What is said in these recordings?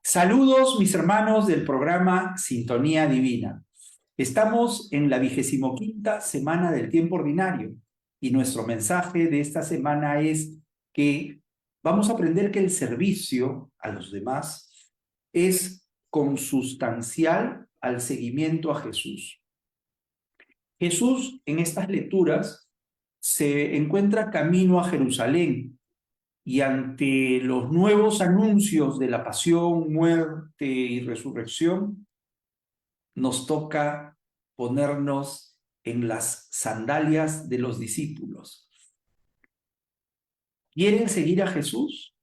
Saludos, mis hermanos del programa Sintonía Divina. Estamos en la 25ª semana del tiempo ordinario y nuestro mensaje de esta semana es que vamos a aprender que el servicio a los demás es consustancial al seguimiento a Jesús. Jesús en estas lecturas se encuentra camino a Jerusalén y ante los nuevos anuncios de la pasión, muerte y resurrección, nos toca ponernos en las sandalias de los discípulos. Quieren seguir a Jesús,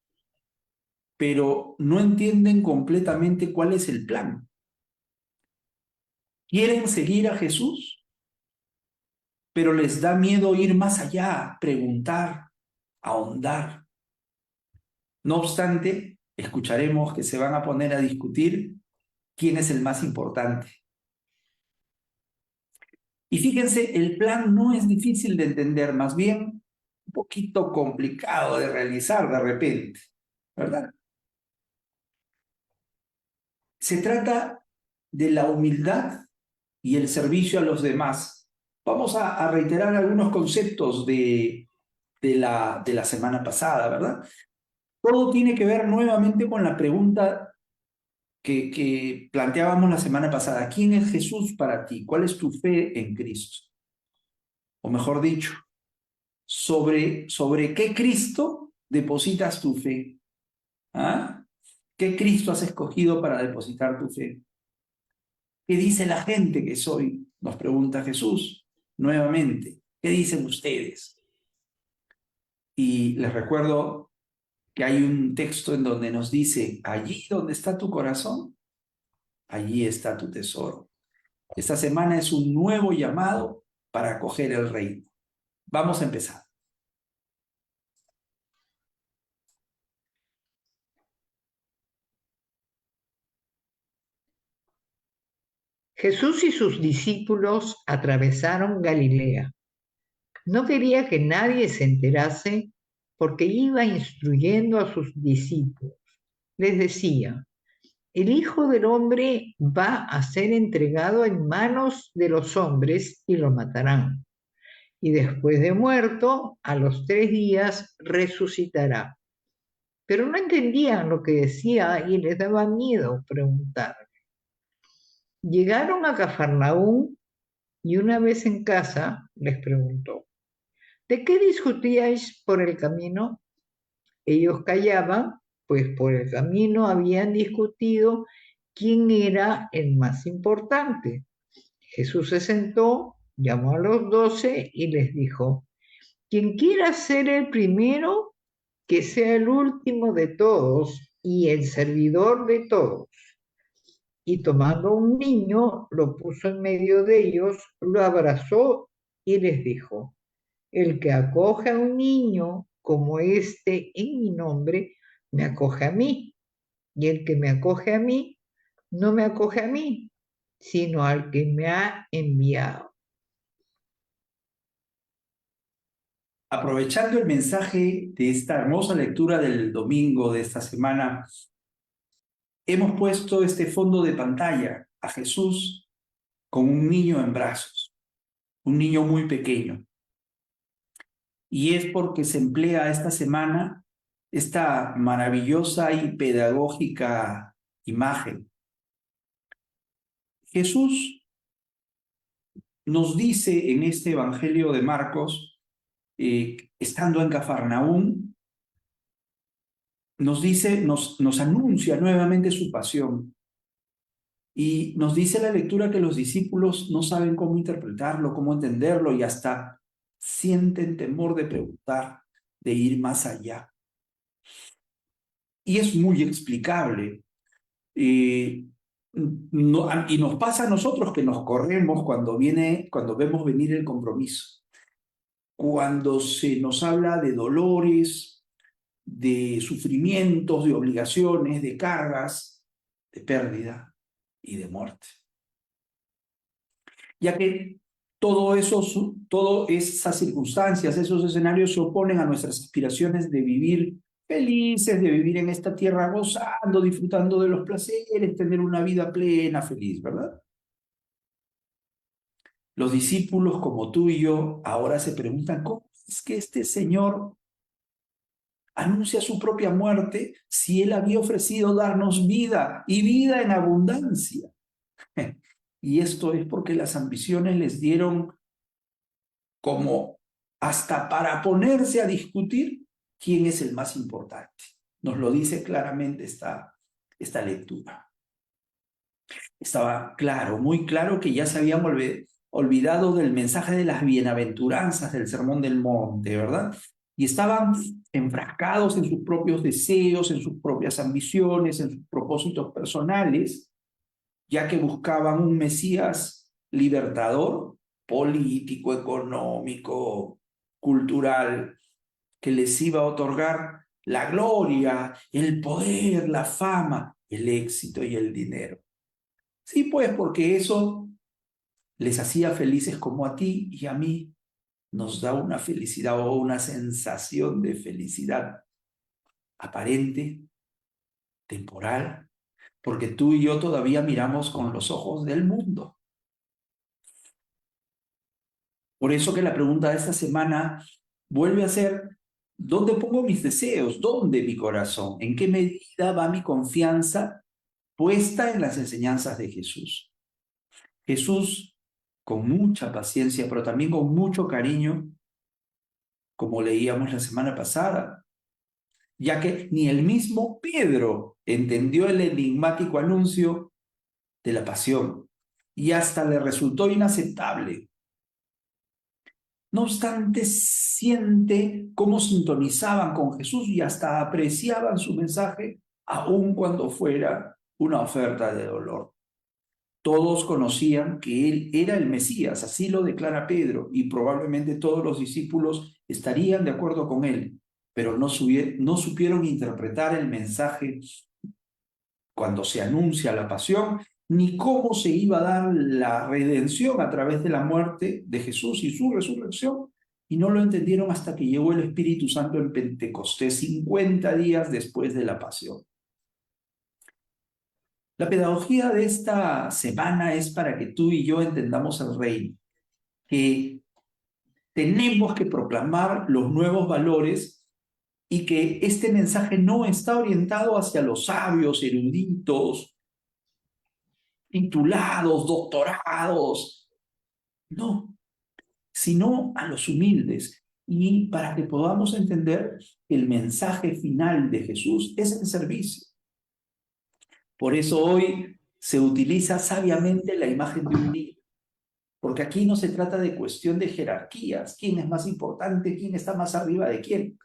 pero no entienden completamente cuál es el plan. Quieren seguir a Jesús, pero les da miedo ir más allá, preguntar, ahondar. No obstante, escucharemos que se van a poner a discutir quién es el más importante. Y fíjense, el plan no es difícil de entender, más bien un poquito complicado de realizar de repente, ¿verdad? Se trata de la humildad y el servicio a los demás. Vamos a reiterar algunos conceptos de la semana pasada, ¿verdad? Todo tiene que ver nuevamente con la pregunta que planteábamos la semana pasada. ¿Quién es Jesús para ti? ¿Cuál es tu fe en Cristo? O mejor dicho, sobre qué Cristo depositas tu fe. ¿Ah? ¿Qué Cristo has escogido para depositar tu fe? ¿Qué dice la gente que soy? Nos pregunta Jesús nuevamente. ¿Qué dicen ustedes? Y les recuerdo que hay un texto en donde nos dice, allí donde está tu corazón, allí está tu tesoro. Esta semana es un nuevo llamado para acoger el reino. Vamos a empezar. Jesús y sus discípulos atravesaron Galilea. No quería que nadie se enterase porque iba instruyendo a sus discípulos. Les decía, el Hijo del Hombre va a ser entregado en manos de los hombres y lo matarán. Y después de muerto, a los 3 días resucitará. Pero no entendían lo que decía y les daba miedo preguntar. Llegaron a Cafarnaúm y una vez en casa les preguntó, ¿de qué discutíais por el camino? Ellos callaban, pues por el camino habían discutido quién era el más importante. Jesús se sentó, llamó a los 12 y les dijo, quien quiera ser el primero, que sea el último de todos y el servidor de todos. Y tomando un niño, lo puso en medio de ellos, lo abrazó y les dijo, el que acoge a un niño como este en mi nombre, me acoge a mí. Y el que me acoge a mí, no me acoge a mí, sino al que me ha enviado. Aprovechando el mensaje de esta hermosa lectura del domingo de esta semana, hemos puesto este fondo de pantalla a Jesús con un niño en brazos, un niño muy pequeño. Y es porque se emplea esta semana esta maravillosa y pedagógica imagen. Jesús nos dice en este Evangelio de Marcos, estando en Cafarnaúm, nos anuncia nuevamente su pasión. Y nos dice la lectura que los discípulos no saben cómo interpretarlo, cómo entenderlo y hasta sienten temor de preguntar, de ir más allá. Y es muy explicable. Y nos pasa a nosotros que nos corremos cuando vemos venir el compromiso. Cuando se nos habla de dolores, de sufrimientos, de obligaciones, de cargas, de pérdida y de muerte. Ya que todas esas circunstancias, esos escenarios se oponen a nuestras aspiraciones de vivir felices de vivir en esta tierra gozando, disfrutando de los placeres, tener una vida plena, feliz, ¿verdad? Los discípulos como tú y yo ahora se preguntan, ¿cómo es que este Señor anuncia su propia muerte si Él había ofrecido darnos vida y vida en abundancia? Y esto es porque las ambiciones les dieron como hasta para ponerse a discutir quién es el más importante. Nos lo dice claramente esta lectura. Estaba claro, muy claro que ya se habían olvidado del mensaje de las bienaventuranzas del Sermón del Monte, ¿verdad? Y estaban enfrascados en sus propios deseos, en sus propias ambiciones, en sus propósitos personales, ya que buscaban un Mesías libertador, político, económico, cultural, que les iba a otorgar la gloria, el poder, la fama, el éxito y el dinero. Sí, pues porque eso les hacía felices como a ti y a mí nos da una felicidad o una sensación de felicidad aparente, temporal, porque tú y yo todavía miramos con los ojos del mundo. Por eso que la pregunta de esta semana vuelve a ser, ¿dónde pongo mis deseos? ¿Dónde mi corazón? ¿En qué medida va mi confianza puesta en las enseñanzas de Jesús? Jesús, con mucha paciencia, pero también con mucho cariño, como leíamos la semana pasada, ya que ni el mismo Pedro entendió el enigmático anuncio de la pasión y hasta le resultó inaceptable. No obstante, siente cómo sintonizaban con Jesús y hasta apreciaban su mensaje, aun cuando fuera una oferta de dolor. Todos conocían que él era el Mesías, así lo declara Pedro, y probablemente todos los discípulos estarían de acuerdo con él, pero no supieron interpretar el mensaje cuando se anuncia la pasión, ni cómo se iba a dar la redención a través de la muerte de Jesús y su resurrección, y no lo entendieron hasta que llegó el Espíritu Santo en Pentecostés, 50 días después de la pasión. La pedagogía de esta semana es para que tú y yo entendamos el reino, que tenemos que proclamar los nuevos valores y que este mensaje no está orientado hacia los sabios, eruditos, titulados, doctorados, no, sino a los humildes. Y para que podamos entender el mensaje final de Jesús es el servicio. Por eso hoy se utiliza sabiamente la imagen de un niño. Porque aquí no se trata de cuestión de jerarquías, quién es más importante, quién está más arriba de quién.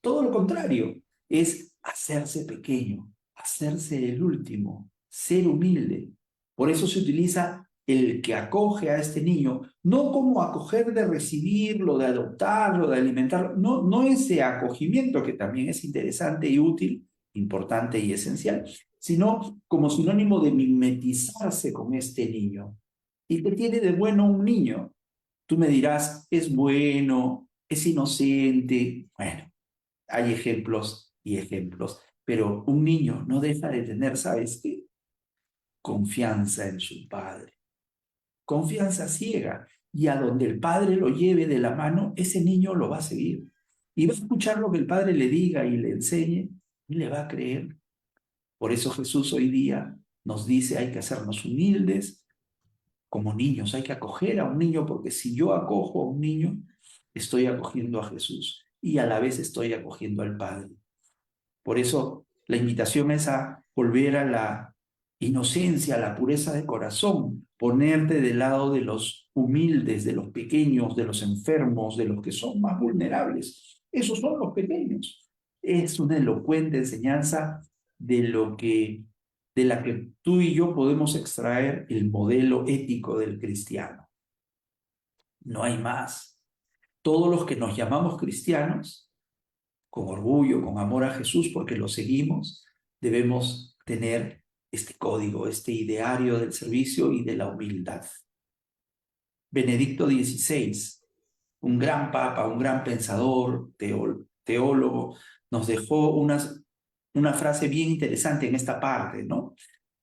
Todo lo contrario, es hacerse pequeño, hacerse el último, ser humilde. Por eso se utiliza el que acoge a este niño, no como acoger de recibirlo, de adoptarlo, de alimentarlo, no ese acogimiento que también es interesante y útil, importante y esencial, sino como sinónimo de mimetizarse con este niño. ¿Y qué tiene de bueno un niño? Tú me dirás, es bueno, es inocente. Bueno, hay ejemplos y ejemplos, pero un niño no deja de tener, ¿sabes qué? Confianza en su padre. Confianza ciega. Y a donde el padre lo lleve de la mano, ese niño lo va a seguir. Y va a escuchar lo que el padre le diga y le enseñe y le va a creer. Por eso Jesús hoy día nos dice hay que hacernos humildes como niños, hay que acoger a un niño, porque si yo acojo a un niño, estoy acogiendo a Jesús y a la vez estoy acogiendo al Padre. Por eso la invitación es a volver a la inocencia, a la pureza de corazón, ponerte del lado de los humildes, de los pequeños, de los enfermos, de los que son más vulnerables. Esos son los pequeños. Es una elocuente enseñanza de de la que tú y yo podemos extraer el modelo ético del cristiano. No hay más. Todos los que nos llamamos cristianos, con orgullo, con amor a Jesús, porque lo seguimos, debemos tener este código, este ideario del servicio y de la humildad. Benedicto XVI, un gran papa, un gran pensador, teólogo, nos dejó una frase bien interesante en esta parte, ¿no?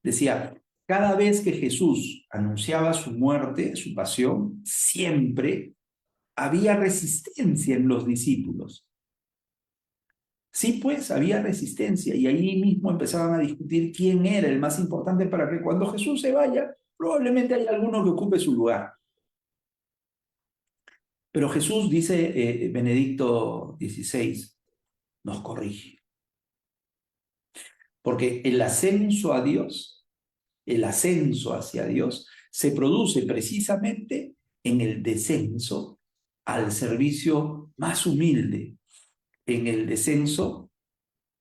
Decía, cada vez que Jesús anunciaba su muerte, su pasión, siempre había resistencia en los discípulos. Sí, pues había resistencia y ahí mismo empezaban a discutir quién era el más importante para que cuando Jesús se vaya, probablemente haya alguno que ocupe su lugar. Pero Jesús, dice Benedicto XVI, nos corrige. Porque el ascenso a Dios, el ascenso hacia Dios, se produce precisamente en el descenso al servicio más humilde, en el descenso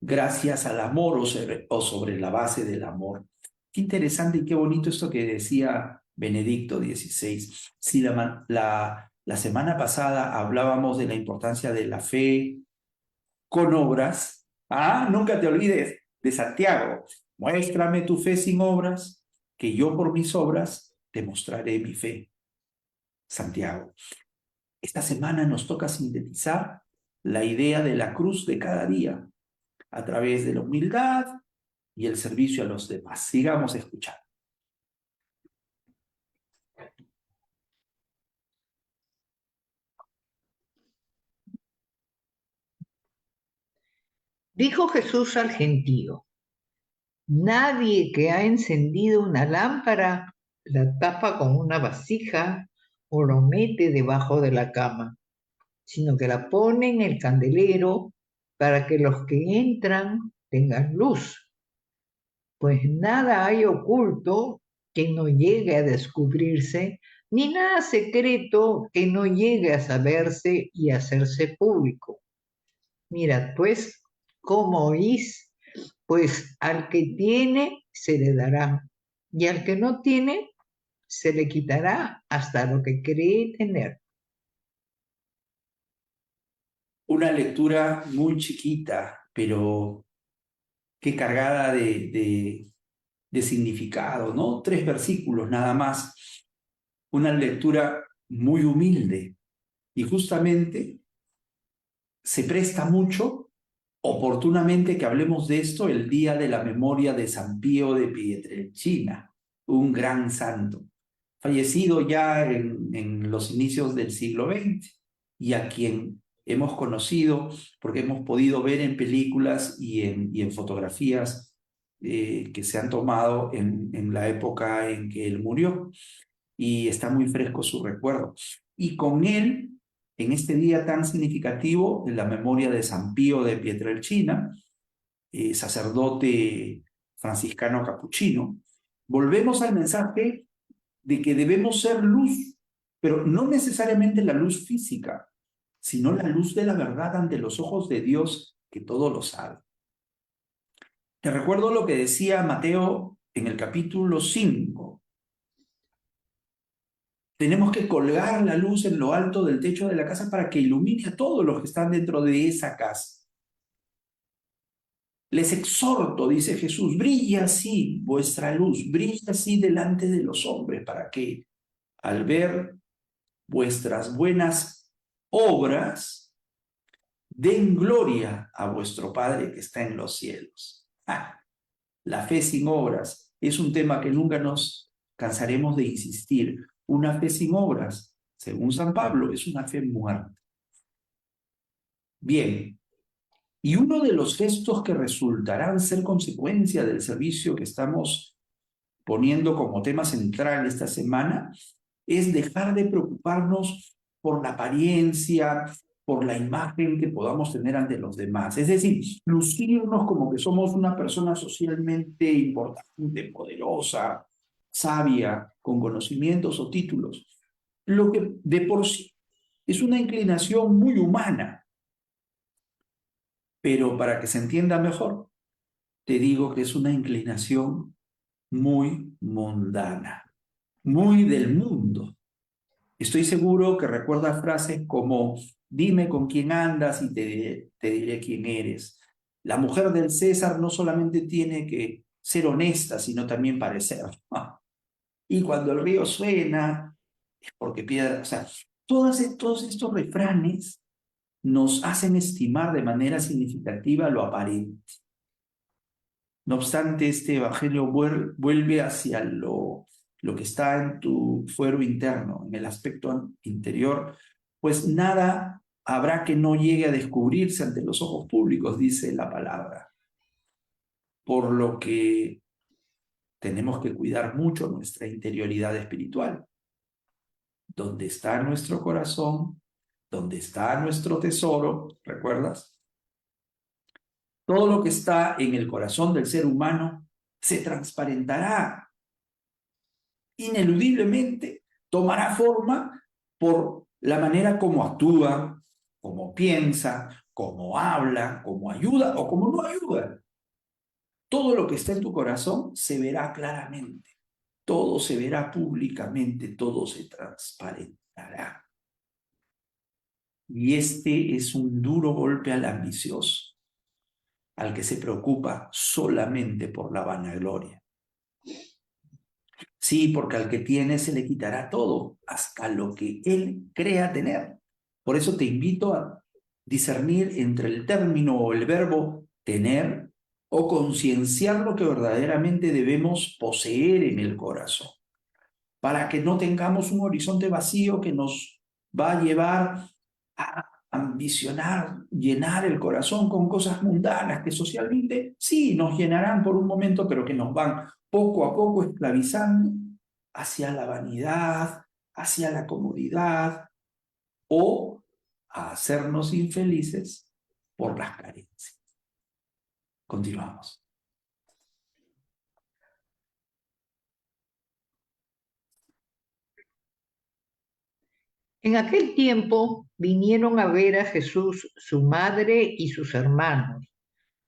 gracias al amor o sobre la base del amor. Qué interesante y qué bonito esto que decía Benedicto XVI. Si la semana pasada hablábamos de la importancia de la fe con obras, nunca te olvides de Santiago. Muéstrame tu fe sin obras, que yo por mis obras te mostraré mi fe. Santiago. Esta semana nos toca sintetizar la idea de la cruz de cada día a través de la humildad y el servicio a los demás. Sigamos escuchando. Dijo Jesús al gentío: nadie que ha encendido una lámpara la tapa con una vasija o lo mete debajo de la cama, sino que la pone en el candelero para que los que entran tengan luz. Pues nada hay oculto que no llegue a descubrirse, ni nada secreto que no llegue a saberse y hacerse público. Mirad, pues, cómo oís, pues al que tiene se le dará, y al que no tiene se le quitará hasta lo que cree tener. Una lectura muy chiquita, pero que cargada de significado, ¿no? 3 versículos nada más. Una lectura muy humilde y justamente se presta mucho oportunamente que hablemos de esto el día de la memoria de San Pío de Pietrelcina, un gran santo, fallecido ya en los inicios del siglo XX y a quien hemos conocido porque hemos podido ver en películas y en fotografías que se han tomado en la época en que él murió y está muy fresco su recuerdo. Y con él, en este día tan significativo, en la memoria de San Pío de Pietrelcina, sacerdote franciscano capuchino, volvemos al mensaje de que debemos ser luz, pero no necesariamente la luz física, sino la luz de la verdad ante los ojos de Dios que todo lo sabe. Te recuerdo lo que decía Mateo en el capítulo 5. Tenemos que colgar la luz en lo alto del techo de la casa para que ilumine a todos los que están dentro de esa casa. Les exhorto, dice Jesús, brilla así vuestra luz, brilla así delante de los hombres, para que al ver vuestras buenas obras, den gloria a vuestro Padre que está en los cielos. La fe sin obras es un tema que nunca nos cansaremos de insistir. Una fe sin obras, según San Pablo, es una fe muerta. Bien, y uno de los gestos que resultarán ser consecuencia del servicio que estamos poniendo como tema central esta semana es dejar de preocuparnos por la apariencia, por la imagen que podamos tener ante los demás. Es decir, lucirnos como que somos una persona socialmente importante, poderosa, sabia, con conocimientos o títulos. Lo que de por sí es una inclinación muy humana. Pero para que se entienda mejor, te digo que es una inclinación muy mundana, muy del mundo. Estoy seguro que recuerdas frases como, dime con quién andas y te diré quién eres. La mujer del César no solamente tiene que ser honesta, sino también parecer. Y cuando el río suena, es porque piedra. O sea, todos estos refranes nos hacen estimar de manera significativa lo aparente. No obstante, este evangelio vuelve hacia lo que está en tu fuero interno, en el aspecto interior, pues nada habrá que no llegue a descubrirse ante los ojos públicos, dice la palabra. Por lo que tenemos que cuidar mucho nuestra interioridad espiritual. Donde está nuestro corazón, donde está nuestro tesoro, ¿recuerdas? Todo lo que está en el corazón del ser humano se transparentará ineludiblemente, tomará forma por la manera como actúa, como piensa, como habla, como ayuda o como no ayuda. Todo lo que está en tu corazón se verá claramente, todo se verá públicamente, todo se transparentará. Y este es un duro golpe al ambicioso, al que se preocupa solamente por la vanagloria. Sí, porque al que tiene se le quitará todo, hasta lo que él crea tener. Por eso te invito a discernir entre el término o el verbo tener o concienciar lo que verdaderamente debemos poseer en el corazón, para que no tengamos un horizonte vacío que nos va a llevar a ambicionar, llenar el corazón con cosas mundanas que socialmente sí nos llenarán por un momento, pero que nos van poco a poco esclavizando hacia la vanidad, hacia la comodidad o a hacernos infelices por las carencias. Continuamos. En aquel tiempo vinieron a ver a Jesús su madre y sus hermanos,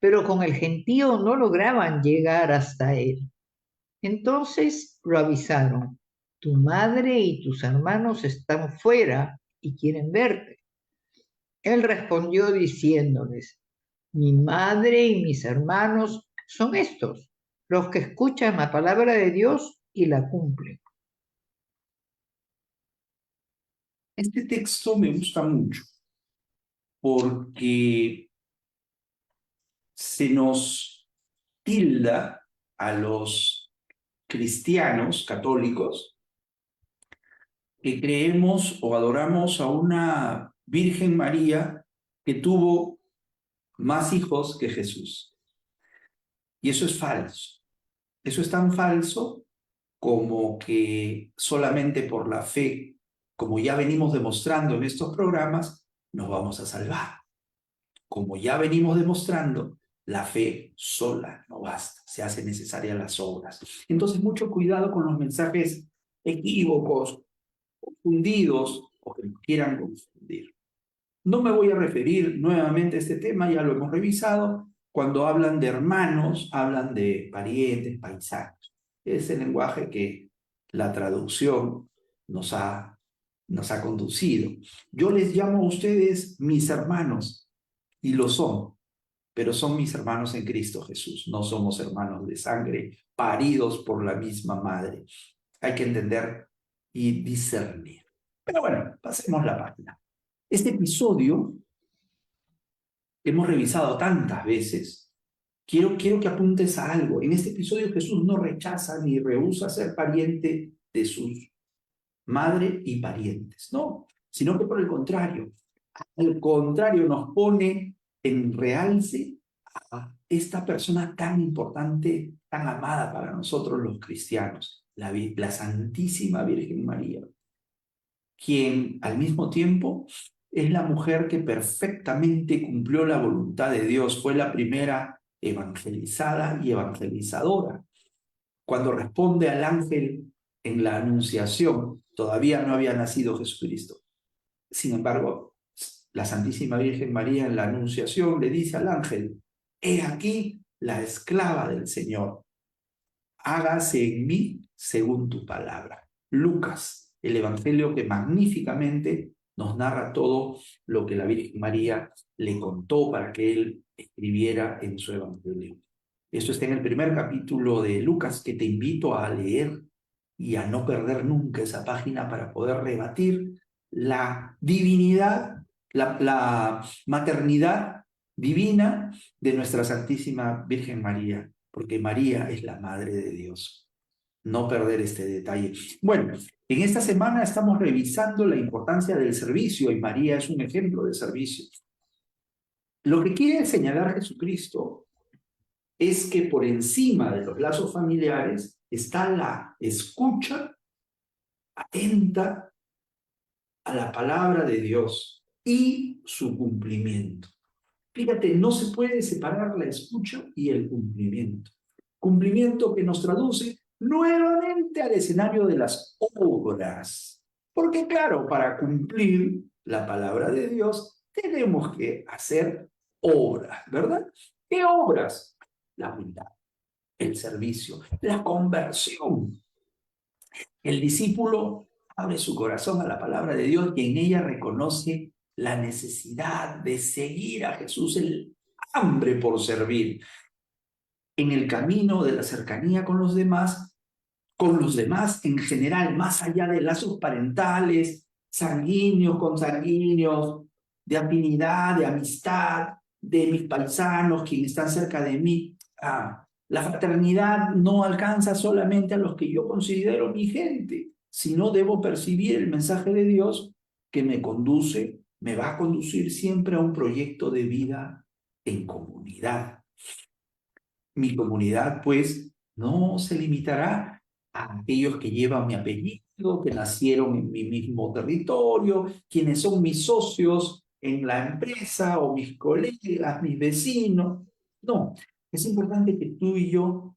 pero con el gentío no lograban llegar hasta él. Entonces lo avisaron: tu madre y tus hermanos están fuera y quieren verte. Él respondió diciéndoles: mi madre y mis hermanos son estos, los que escuchan la palabra de Dios y la cumplen. Este texto me gusta mucho porque se nos tilda a los cristianos católicos que creemos o adoramos a una Virgen María que tuvo más hijos que Jesús. Y eso es falso. Eso es tan falso como que solamente por la fe, como ya venimos demostrando en estos programas, nos vamos a salvar. Como ya venimos demostrando, la fe sola no basta, se hacen necesarias las obras. Entonces, mucho cuidado con los mensajes equívocos, confundidos o que nos quieran confundir. No me voy a referir nuevamente a este tema, ya lo hemos revisado. Cuando hablan de hermanos, hablan de parientes, paisanos. Es el lenguaje que la traducción nos ha conducido. Yo les llamo a ustedes mis hermanos, y lo son, pero son mis hermanos en Cristo Jesús. No somos hermanos de sangre, paridos por la misma madre. Hay que entender y discernir. Pero bueno, pasemos la página. Este episodio que hemos revisado tantas veces, quiero que apuntes a algo. En este episodio Jesús no rechaza ni rehúsa ser pariente de sus madre y parientes, no, sino que por el contrario, al contrario nos pone en realce a esta persona tan importante, tan amada para nosotros los cristianos, la Santísima Virgen María, quien al mismo tiempo es la mujer que perfectamente cumplió la voluntad de Dios, fue la primera evangelizada y evangelizadora. Cuando responde al ángel en la anunciación, todavía no había nacido Jesucristo. Sin embargo, la Santísima Virgen María en la anunciación le dice al ángel: he aquí la esclava del Señor, hágase en mí según tu palabra. Lucas, el evangelio que magníficamente nos narra todo lo que la Virgen María le contó para que él escribiera en su evangelio. Esto está en el primer capítulo de Lucas, que te invito a leer y a no perder nunca esa página para poder rebatir la divinidad la maternidad divina de nuestra Santísima Virgen María, porque María es la Madre de Dios. No perder este detalle. Bueno, en esta semana estamos revisando la importancia del servicio y María es un ejemplo de servicio. Lo que quiere señalar Jesucristo es que por encima de los lazos familiares está la escucha atenta a la palabra de Dios y su cumplimiento. Fíjate, no se puede separar la escucha y el cumplimiento. Cumplimiento que nos traduce nuevamente al escenario de las obras. Porque claro, para cumplir la palabra de Dios tenemos que hacer obras, ¿verdad? ¿Qué obras? La humildad, el servicio, la conversión. El discípulo abre su corazón a la palabra de Dios y en ella reconoce la necesidad de seguir a Jesús, el hambre por servir en el camino de la cercanía con los demás en general, más allá de lazos parentales, sanguíneos, consanguíneos, de afinidad, de amistad, de mis paisanos, quienes están cerca de mí. La fraternidad no alcanza solamente a los que yo considero mi gente, sino debo percibir el mensaje de Dios que me conduce, me va a conducir siempre a un proyecto de vida en comunidad. Mi comunidad, pues, no se limitará a aquellos que llevan mi apellido, que nacieron en mi mismo territorio, quienes son mis socios en la empresa o mis colegas, mis vecinos. No, es importante que tú y yo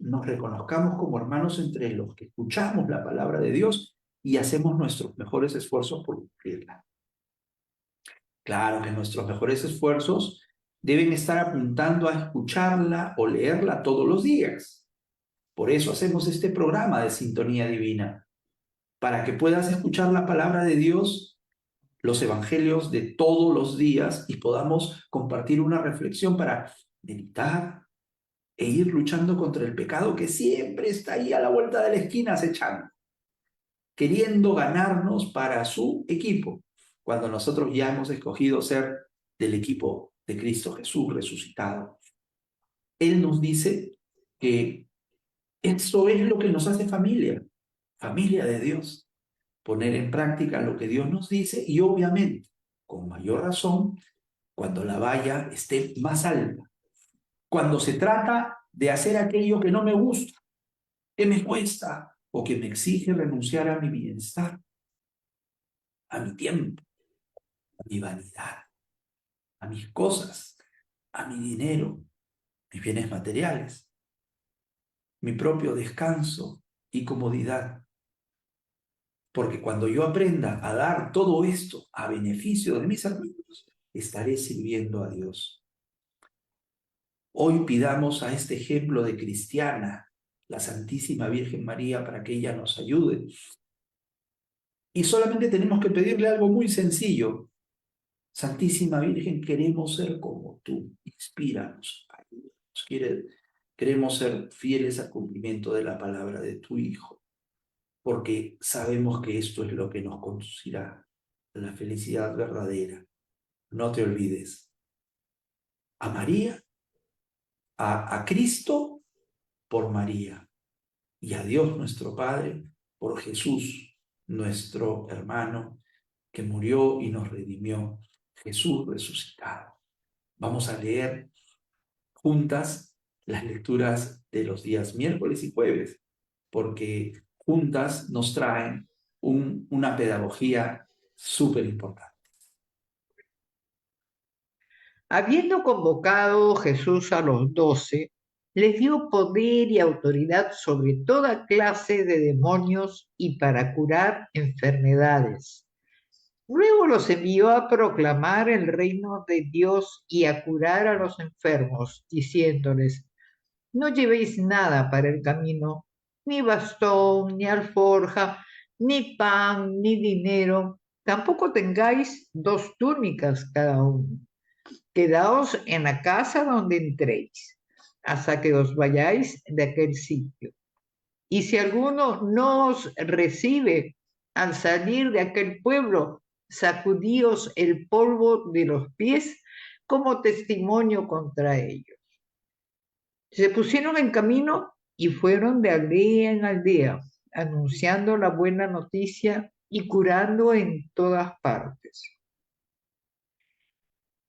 nos reconozcamos como hermanos entre los que escuchamos la palabra de Dios y hacemos nuestros mejores esfuerzos por cumplirla. Claro que nuestros mejores esfuerzos deben estar apuntando a escucharla o leerla todos los días. Por eso hacemos este programa de Sintonía Divina, para que puedas escuchar la palabra de Dios, los evangelios de todos los días y podamos compartir una reflexión para meditar e ir luchando contra el pecado que siempre está ahí a la vuelta de la esquina acechando, queriendo ganarnos para su equipo, cuando nosotros ya hemos escogido ser del equipo de Cristo Jesús resucitado. Él nos dice que eso es lo que nos hace familia, familia de Dios. Poner en práctica lo que Dios nos dice y obviamente, con mayor razón, cuando la valla esté más alta. Cuando se trata de hacer aquello que no me gusta, que me cuesta o que me exige renunciar a mi bienestar, a mi tiempo, a mi vanidad, a mis cosas, a mi dinero, mis bienes materiales, mi propio descanso y comodidad. Porque cuando yo aprenda a dar todo esto a beneficio de mis hermanos, estaré sirviendo a Dios. Hoy pidamos a este ejemplo de cristiana, la Santísima Virgen María, para que ella nos ayude. Y solamente tenemos que pedirle algo muy sencillo. Santísima Virgen, queremos ser como tú. Inspíranos, ayúdanos. Queremos ser fieles al cumplimiento de la palabra de tu Hijo, porque sabemos que esto es lo que nos conducirá a la felicidad verdadera. No te olvides. A María, a Cristo por María y a Dios nuestro Padre por Jesús, nuestro hermano, que murió y nos redimió, Jesús resucitado. Vamos a leer juntas las lecturas de los días miércoles y jueves, porque juntas nos traen una pedagogía súper importante. Habiendo convocado Jesús a los 12, les dio poder y autoridad sobre toda clase de demonios y para curar enfermedades. Luego los envió a proclamar el reino de Dios y a curar a los enfermos, diciéndoles: no llevéis nada para el camino, ni bastón, ni alforja, ni pan, ni dinero. Tampoco tengáis 2 túnicas cada uno. Quedaos en la casa donde entréis, hasta que os vayáis de aquel sitio. Y si alguno no os recibe al salir de aquel pueblo, sacudíos el polvo de los pies como testimonio contra ellos. Se pusieron en camino y fueron de aldea en aldea, anunciando la buena noticia y curando en todas partes.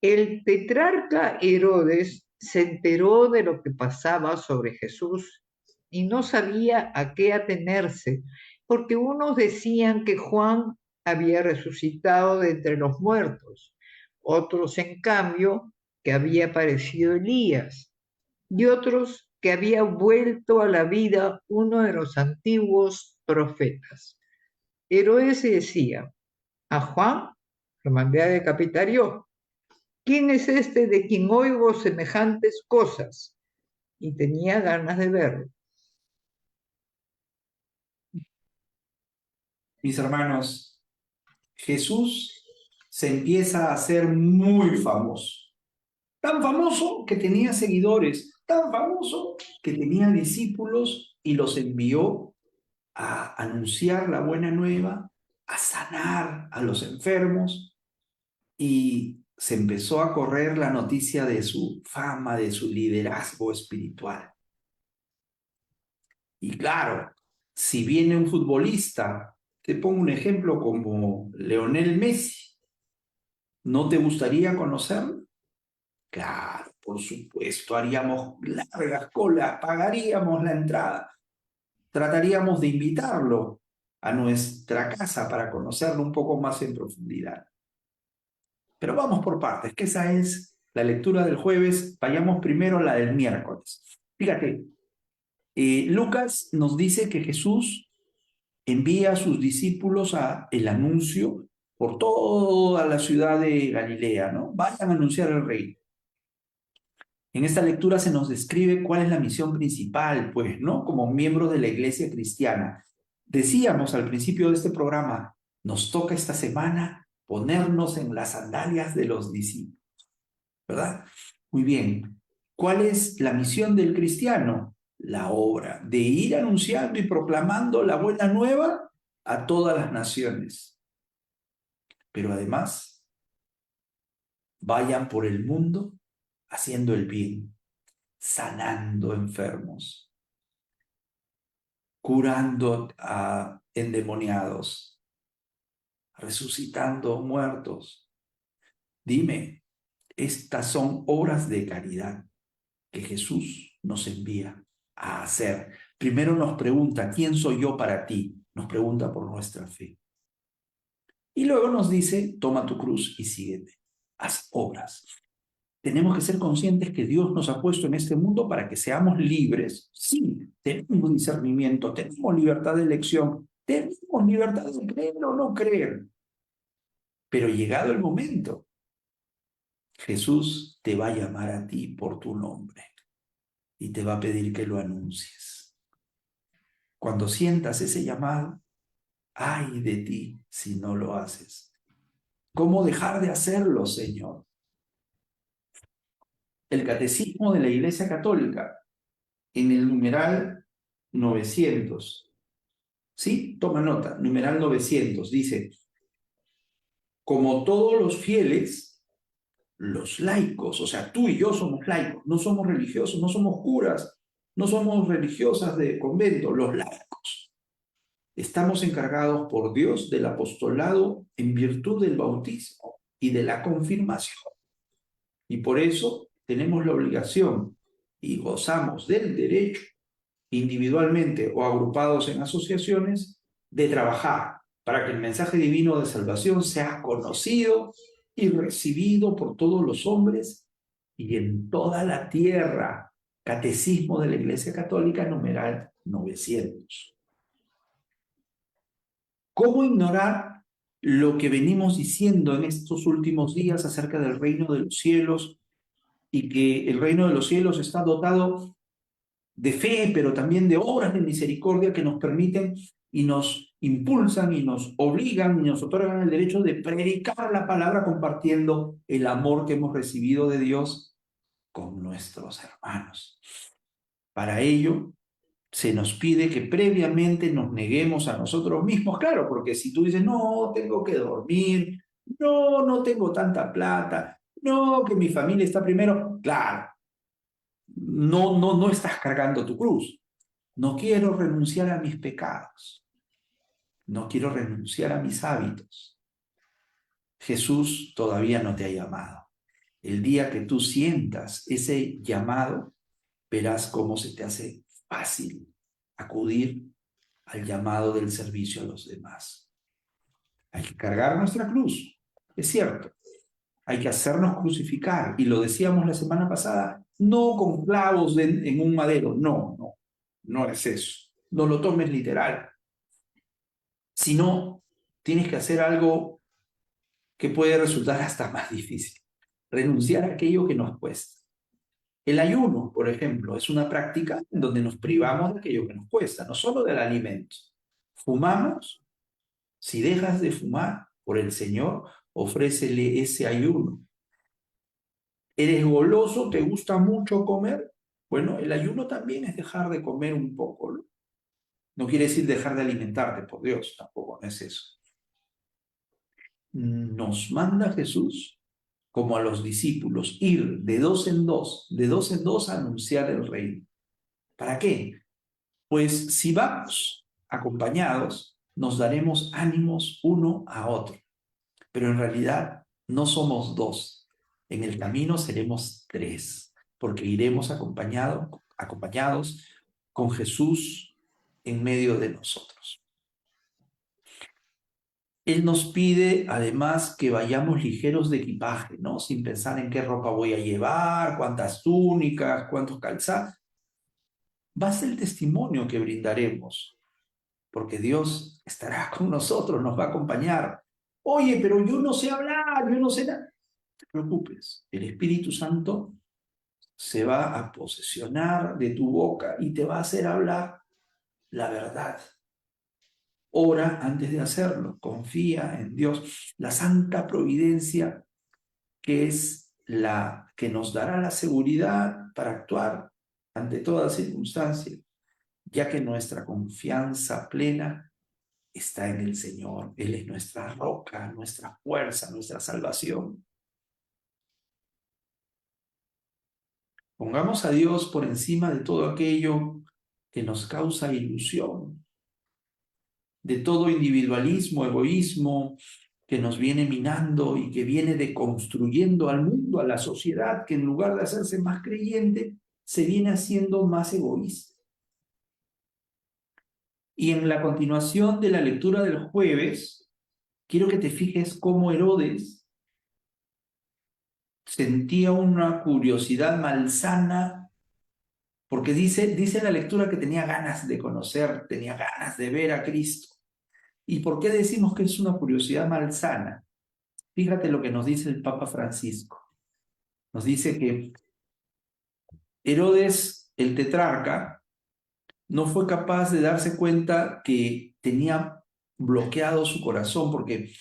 El tetrarca Herodes se enteró de lo que pasaba sobre Jesús y no sabía a qué atenerse, porque unos decían que Juan había resucitado de entre los muertos, otros, en cambio, que había aparecido Elías, y otros que había vuelto a la vida uno de los antiguos profetas. Herodes decía: a Juan lo mandé a decapitar yo. ¿Quién es este de quien oigo semejantes cosas? Y tenía ganas de verlo. Mis hermanos, Jesús se empieza a hacer muy famoso. Tan famoso que tenía seguidores, tan famoso que tenía discípulos y los envió a anunciar la buena nueva, a sanar a los enfermos, y se empezó a correr la noticia de su fama, de su liderazgo espiritual. Y claro, si viene un futbolista, te pongo un ejemplo como Lionel Messi, ¿no te gustaría conocerlo? Claro, por supuesto, haríamos largas colas, pagaríamos la entrada, trataríamos de invitarlo a nuestra casa para conocerlo un poco más en profundidad. Pero vamos por partes, que esa es la lectura del jueves. Vayamos primero a la del miércoles. Fíjate, Lucas nos dice que Jesús envía a sus discípulos a el anuncio por toda la ciudad de Galilea, ¿no? Vayan a anunciar el reino. En esta lectura se nos describe cuál es la misión principal, pues, ¿no? Como miembros de la iglesia cristiana. Decíamos al principio de este programa, nos toca esta semana ponernos en las sandalias de los discípulos, ¿verdad? Muy bien. ¿Cuál es la misión del cristiano? La obra de ir anunciando y proclamando la buena nueva a todas las naciones. Pero además, vayan por el mundo haciendo el bien, sanando enfermos, curando a endemoniados, resucitando muertos. Dime, estas son obras de caridad que Jesús nos envía a hacer. Primero nos pregunta, ¿quién soy yo para ti? Nos pregunta por nuestra fe. Y luego nos dice, toma tu cruz y sígueme. Haz obras. Tenemos que ser conscientes que Dios nos ha puesto en este mundo para que seamos libres. Sí, tenemos discernimiento, tenemos libertad de elección, tenemos libertad de creer o no creer. Pero llegado el momento, Jesús te va a llamar a ti por tu nombre y te va a pedir que lo anuncies. Cuando sientas ese llamado, ay de ti si no lo haces. ¿Cómo dejar de hacerlo, Señor? El Catecismo de la Iglesia Católica, en el numeral 900, ¿sí? Toma nota, numeral 900, dice, como todos los fieles, los laicos, o sea, tú y yo somos laicos, no somos religiosos, no somos curas, no somos religiosas de convento, los laicos. Estamos encargados por Dios del apostolado en virtud del bautismo y de la confirmación. Y por eso tenemos la obligación y gozamos del derecho, individualmente o agrupados en asociaciones, de trabajar para que el mensaje divino de salvación sea conocido y recibido por todos los hombres y en toda la tierra. Catecismo de la Iglesia Católica, numeral 900. ¿Cómo ignorar lo que venimos diciendo en estos últimos días acerca del reino de los cielos, y que el reino de los cielos está dotado de fe, pero también de obras de misericordia que nos permiten y nos impulsan y nos obligan y nos otorgan el derecho de predicar la palabra compartiendo el amor que hemos recibido de Dios con nuestros hermanos? Para ello, se nos pide que previamente nos neguemos a nosotros mismos, claro, porque si tú dices, no, tengo que dormir, No, no tengo tanta plata. No, que mi familia está primero. Claro, no estás cargando tu cruz. No quiero renunciar a mis pecados. No quiero renunciar a mis hábitos. Jesús todavía no te ha llamado. El día que tú sientas ese llamado, verás cómo se te hace fácil acudir al llamado del servicio a los demás. Hay que cargar nuestra cruz, es cierto. Hay que hacernos crucificar. Y lo decíamos la semana pasada, no con clavos en un madero. No es eso. No lo tomes literal. Sino, tienes que hacer algo que puede resultar hasta más difícil. Renunciar a aquello que nos cuesta. El ayuno, por ejemplo, es una práctica en donde nos privamos de aquello que nos cuesta, no solo del alimento. Fumamos, si dejas de fumar por el Señor, ofrécele ese ayuno. ¿Eres goloso? ¿Te gusta mucho comer? Bueno, el ayuno también es dejar de comer un poco, ¿no? No quiere decir dejar de alimentarte, por Dios, tampoco no es eso. Nos manda Jesús, como a los discípulos, ir de dos en dos a anunciar el reino. ¿Para qué? Pues si vamos acompañados, nos daremos ánimos uno a otro. Pero en realidad no somos dos. En el camino seremos tres, porque iremos acompañados con Jesús en medio de nosotros. Él nos pide además que vayamos ligeros de equipaje, ¿no? Sin pensar en qué ropa voy a llevar, cuántas túnicas, cuántos calzados. Va a ser el testimonio que brindaremos, porque Dios estará con nosotros, nos va a acompañar. Oye, pero yo no sé hablar, yo no sé nada. No te preocupes, el Espíritu Santo se va a posesionar de tu boca y te va a hacer hablar la verdad. Ora antes de hacerlo, confía en Dios. La santa providencia, que es la que nos dará la seguridad para actuar ante toda circunstancia, ya que nuestra confianza plena está en el Señor. Él es nuestra roca, nuestra fuerza, nuestra salvación. Pongamos a Dios por encima de todo aquello que nos causa ilusión, de todo individualismo, egoísmo que nos viene minando y que viene deconstruyendo al mundo, a la sociedad, que en lugar de hacerse más creyente, se viene haciendo más egoísta. Y en la continuación de la lectura del jueves, quiero que te fijes cómo Herodes sentía una curiosidad malsana, porque dice la lectura que tenía ganas de conocer, tenía ganas de ver a Cristo. ¿Y por qué decimos que es una curiosidad malsana? Fíjate lo que nos dice el Papa Francisco. Nos dice que Herodes, el tetrarca, no fue capaz de darse cuenta que tenía bloqueado su corazón porque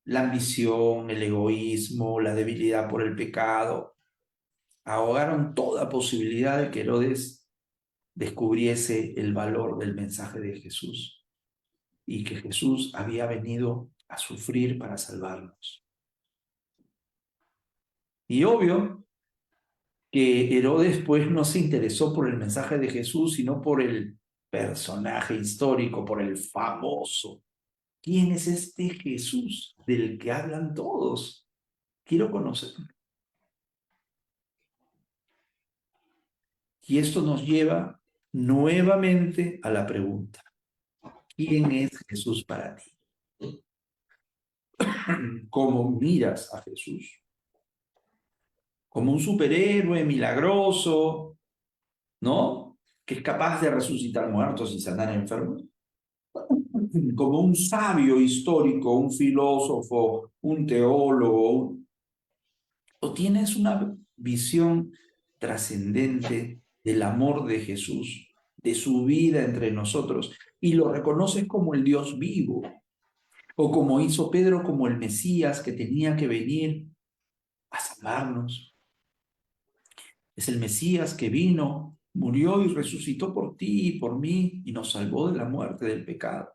la ambición, el egoísmo, la debilidad por el pecado, ahogaron toda posibilidad de que Herodes descubriese el valor del mensaje de Jesús y que Jesús había venido a sufrir para salvarnos. Y obvio que Herodes pues no se interesó por el mensaje de Jesús, sino por el personaje histórico, por el famoso. ¿Quién es este Jesús del que hablan todos? Quiero conocerlo. Y esto nos lleva nuevamente a la pregunta: ¿quién es Jesús para ti? ¿Cómo miras a Jesús? ¿Como un superhéroe milagroso, ¿no? Que es capaz de resucitar muertos y sanar enfermos? ¿Como un sabio histórico, un filósofo, un teólogo? ¿O tienes una visión trascendente del amor de Jesús, de su vida entre nosotros, y lo reconoces como el Dios vivo? O como hizo Pedro, como el Mesías que tenía que venir a salvarnos. Es el Mesías que vino, murió y resucitó por ti y por mí y nos salvó de la muerte, del pecado.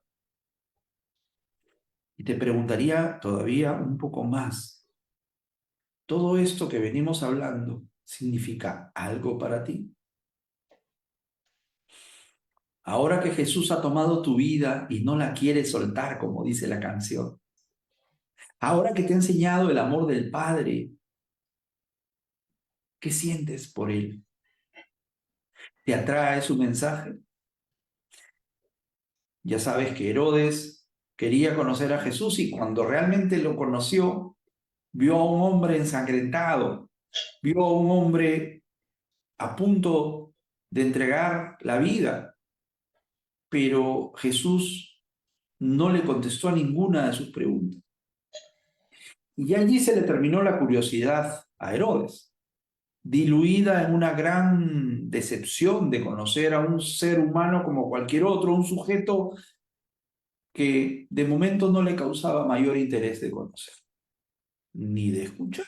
Y te preguntaría todavía un poco más. ¿Todo esto que venimos hablando significa algo para ti? Ahora que Jesús ha tomado tu vida y no la quiere soltar, como dice la canción. Ahora que te ha enseñado el amor del Padre, ¿qué sientes por Él? ¿Te atrae su mensaje? Ya sabes que Herodes quería conocer a Jesús y cuando realmente lo conoció, vio a un hombre ensangrentado, vio a un hombre a punto de entregar la vida, pero Jesús no le contestó a ninguna de sus preguntas. Y allí se le terminó la curiosidad a Herodes, diluida en una gran decepción de conocer a un ser humano como cualquier otro, un sujeto que de momento no le causaba mayor interés de conocer, ni de escuchar.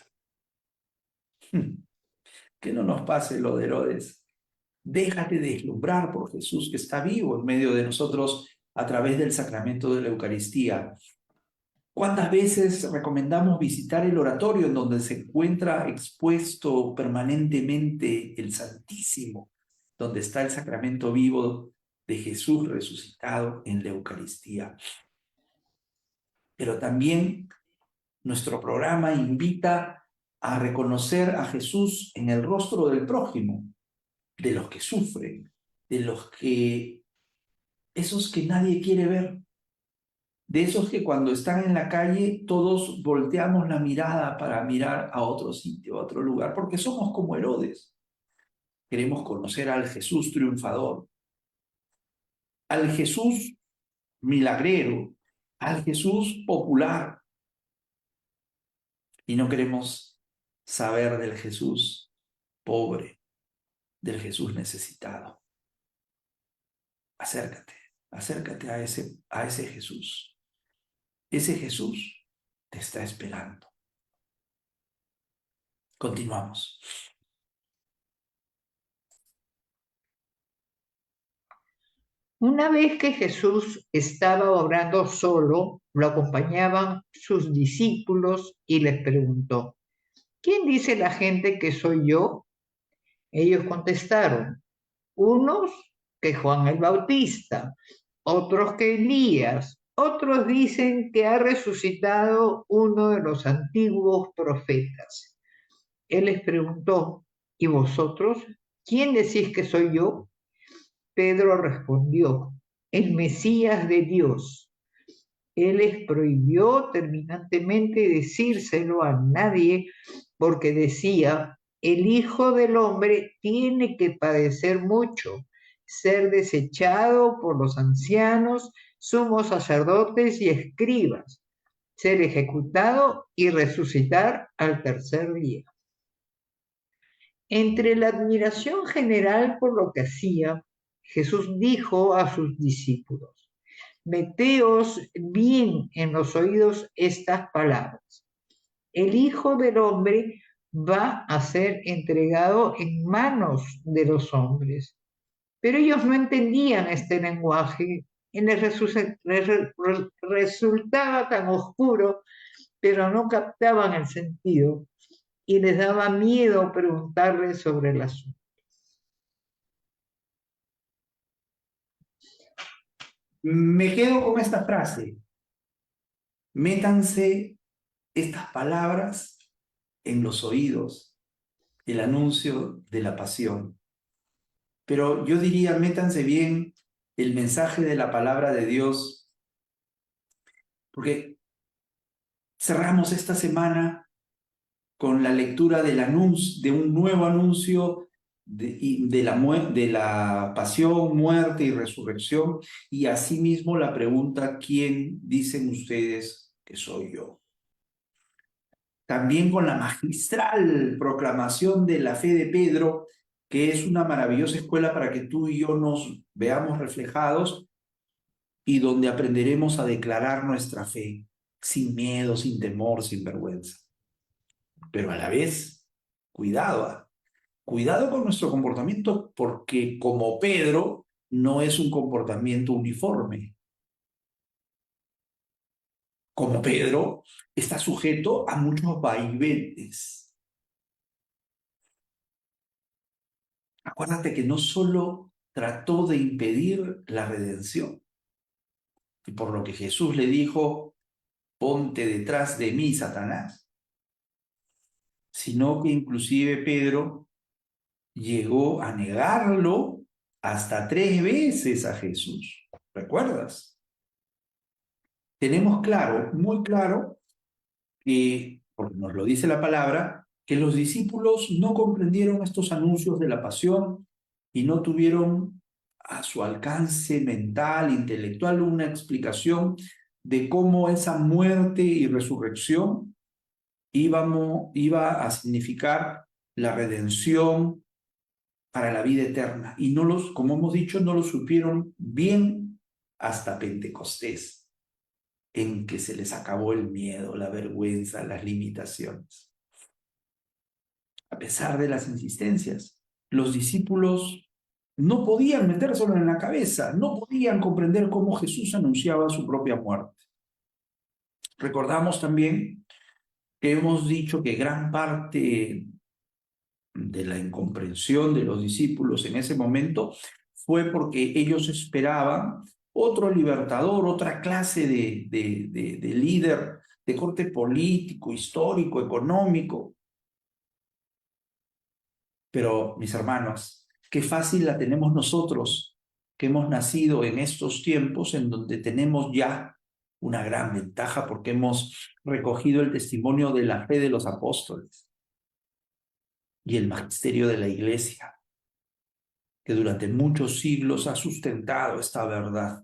Que no nos pase lo de Herodes. Déjate deslumbrar por Jesús que está vivo en medio de nosotros a través del sacramento de la Eucaristía. ¿Cuántas veces recomendamos visitar el oratorio en donde se encuentra expuesto permanentemente el Santísimo, donde está el sacramento vivo de Jesús resucitado en la Eucaristía? Pero también nuestro programa invita a reconocer a Jesús en el rostro del prójimo, de los que sufren, de esos que nadie quiere ver, de esos que cuando están en la calle todos volteamos la mirada para mirar a otro sitio, a otro lugar, porque somos como Herodes. Queremos conocer al Jesús triunfador, al Jesús milagrero, al Jesús popular, y no queremos saber del Jesús pobre, del Jesús necesitado. Acércate, acércate a ese Jesús. Ese Jesús te está esperando. Continuamos. Una vez que Jesús estaba orando solo, lo acompañaban sus discípulos y les preguntó, ¿quién dice la gente que soy yo? Ellos contestaron, unos que Juan el Bautista, otros que Elías, otros dicen que ha resucitado uno de los antiguos profetas. Él les preguntó, ¿y vosotros? ¿Quién decís que soy yo? Pedro respondió, el Mesías de Dios. Él les prohibió terminantemente decírselo a nadie porque decía, el Hijo del Hombre tiene que padecer mucho, ser desechado por los ancianos, sumos sacerdotes y escribas, ser ejecutado y resucitar al tercer día. Entre la admiración general por lo que hacía, Jesús dijo a sus discípulos, meteos bien en los oídos estas palabras. El Hijo del Hombre va a ser entregado en manos de los hombres. Pero ellos no entendían este lenguaje y les resultaba tan oscuro, pero no captaban el sentido y les daba miedo preguntarle sobre el asunto. Me quedo con esta frase. Métanse estas palabras en los oídos, el anuncio de la pasión. Pero yo diría, métanse bien el mensaje de la palabra de Dios, porque cerramos esta semana con la lectura del anuncio, de un nuevo anuncio de la pasión, muerte y resurrección, y asimismo la pregunta, ¿quién dicen ustedes que soy yo? También con la magistral proclamación de la fe de Pedro, que es una maravillosa escuela para que tú y yo nos veamos reflejados y donde aprenderemos a declarar nuestra fe sin miedo, sin temor, sin vergüenza. Pero a la vez, cuidado, cuidado con nuestro comportamiento porque como Pedro no es un comportamiento uniforme. como Pedro, está sujeto a muchos vaivenes. Acuérdate que no solo trató de impedir la redención, y por lo que Jesús le dijo, ponte detrás de mí, Satanás, sino que inclusive Pedro llegó a negarlo hasta 3 veces a Jesús. ¿Recuerdas? Tenemos claro, muy claro, que, porque nos lo dice la palabra, que los discípulos no comprendieron estos anuncios de la pasión y no tuvieron a su alcance mental, intelectual, una explicación de cómo esa muerte y resurrección iba a significar la redención para la vida eterna. Y no los, como hemos dicho, no lo supieron bien hasta Pentecostés, en que se les acabó el miedo, la vergüenza, las limitaciones. A pesar de las insistencias, los discípulos no podían metérselo en la cabeza, no podían comprender cómo Jesús anunciaba su propia muerte. Recordamos también que hemos dicho que gran parte de la incomprensión de los discípulos en ese momento fue porque ellos esperaban otro libertador, otra clase de líder de corte político, histórico, económico. Pero, mis hermanos, qué fácil la tenemos nosotros, que hemos nacido en estos tiempos en donde tenemos ya una gran ventaja porque hemos recogido el testimonio de la fe de los apóstoles y el magisterio de la iglesia, que durante muchos siglos ha sustentado esta verdad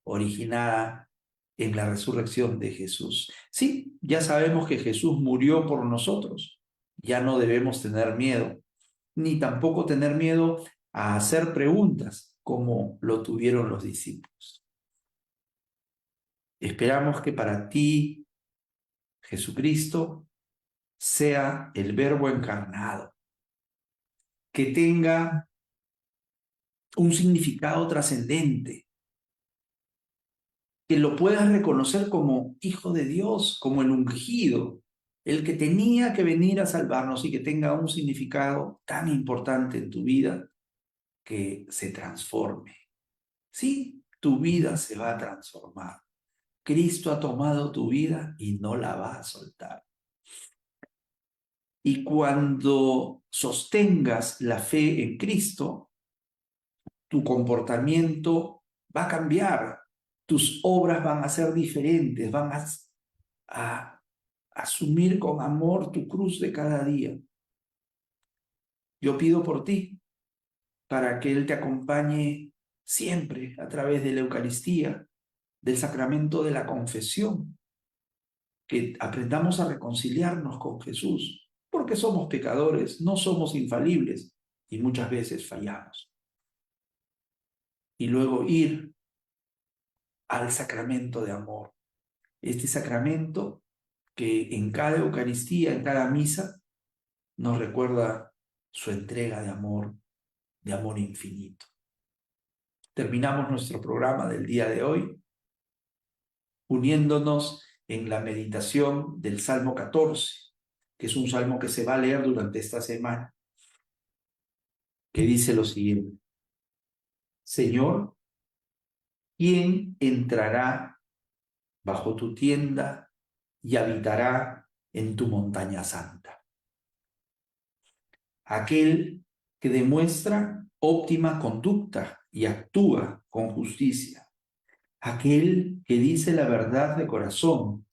originada en la resurrección de Jesús. Sí, ya sabemos que Jesús murió por nosotros, ya no debemos tener miedo, ni tampoco tener miedo a hacer preguntas como lo tuvieron los discípulos. Esperamos que para ti Jesucristo sea el Verbo encarnado, que tenga un significado trascendente, que lo puedas reconocer como Hijo de Dios, como el ungido, el que tenía que venir a salvarnos y que tenga un significado tan importante en tu vida que se transforme. Sí, tu vida se va a transformar. Cristo ha tomado tu vida y no la va a soltar. Y cuando sostengas la fe en Cristo, tu comportamiento va a cambiar, tus obras van a ser diferentes, van a asumir con amor tu cruz de cada día. Yo pido por ti, para que Él te acompañe siempre a través de la Eucaristía, del sacramento de la confesión, que aprendamos a reconciliarnos con Jesús, porque somos pecadores, no somos infalibles y muchas veces fallamos. Y luego ir al sacramento de amor, este sacramento que en cada Eucaristía, en cada misa, nos recuerda su entrega de amor infinito. Terminamos nuestro programa del día de hoy uniéndonos en la meditación del Salmo 14, que es un salmo que se va a leer durante esta semana, que dice lo siguiente: Señor, ¿quién entrará bajo tu tienda y habitará en tu montaña santa? Aquel que demuestra óptima conducta y actúa con justicia. Aquel que dice la verdad de corazón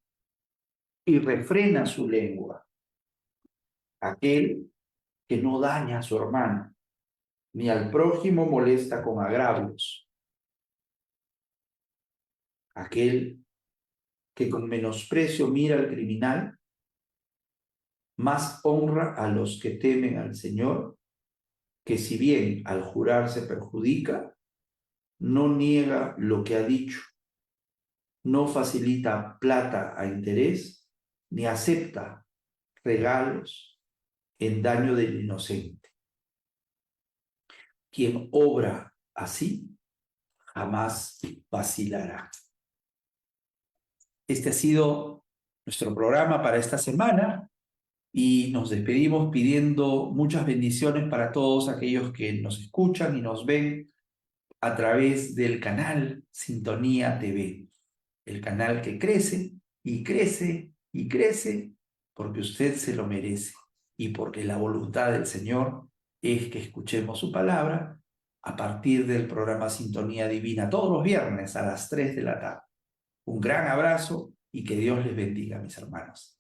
y refrena su lengua. Aquel que no daña a su hermano, ni al prójimo molesta con agravios. Aquel que con menosprecio mira al criminal, más honra a los que temen al Señor, que si bien al jurar se perjudica, no niega lo que ha dicho, no facilita plata a interés, ni acepta regalos en daño del inocente. Quien obra así jamás vacilará. Este ha sido nuestro programa para esta semana y nos despedimos pidiendo muchas bendiciones para todos aquellos que nos escuchan y nos ven a través del canal Sintonía TV, el canal que crece y crece y crece porque usted se lo merece y porque la voluntad del Señor es que escuchemos su palabra a partir del programa Sintonía Divina todos los viernes a las 3 de la tarde. Un gran abrazo y que Dios les bendiga, mis hermanos.